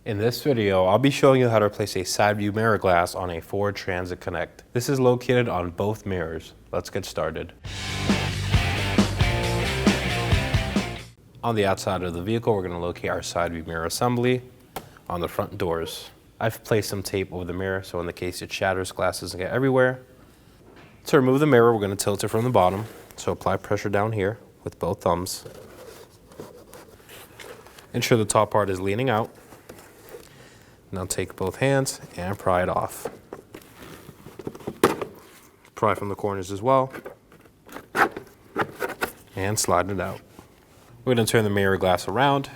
In this video, I'll be showing you how to replace a side view mirror glass on a Ford Transit Connect. This is located on both mirrors. Let's get started. On the outside of the vehicle, we're going to locate our side view mirror assembly on the front doors. I've placed some tape over the mirror, so in the case it shatters, glass doesn't get everywhere. To remove the mirror, we're going to tilt it from the bottom. So apply pressure down here with both thumbs. Ensure the top part is leaning out. Now take both hands and pry it off. Pry from the corners as well. And slide it out. We're going to turn the mirror glass around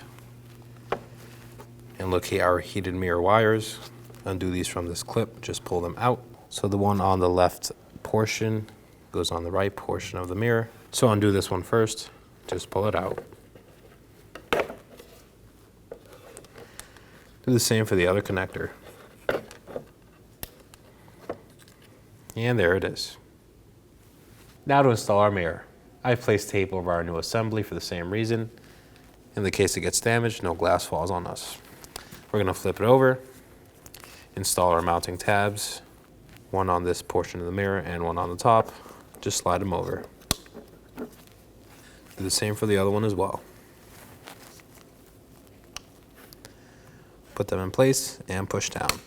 and locate our heated mirror wires. Undo these from this clip, just pull them out. So the one on the left portion goes on the right portion of the mirror. So undo this one first, just pull it out. Do the same for the other connector. And there it is. Now to install our mirror. I've placed tape over our new assembly for the same reason. In the case it gets damaged, no glass falls on us. We're going to flip it over, install our mounting tabs, one on this portion of the mirror and one on the top. Just slide them over. Do the same for the other one as well. Put them in place and push down.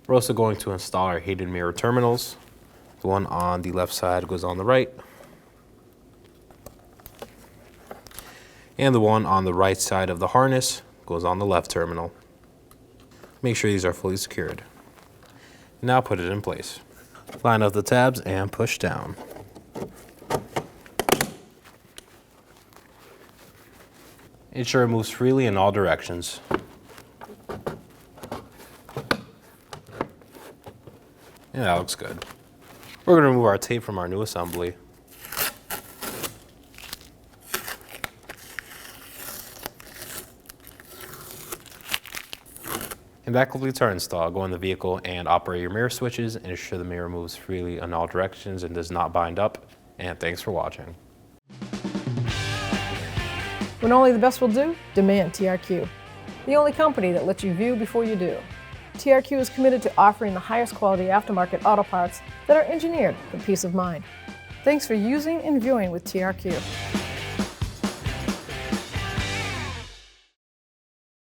We're also going to install our heated mirror terminals. The one on the left side goes on the right, and the one on the right side of the harness goes on the left terminal. Make sure these are fully secured. Now put it in place. Line up the tabs and push down. Ensure it moves freely in all directions. Yeah, that looks good. We're going to remove our tape from our new assembly. And that completes our install. Go in the vehicle and operate your mirror switches and ensure the mirror moves freely in all directions and does not bind up. And thanks for watching. When only the best will do, demand TRQ. The only company that lets you view before you do. TRQ is committed to offering the highest quality aftermarket auto parts that are engineered for peace of mind. Thanks for using and viewing with TRQ.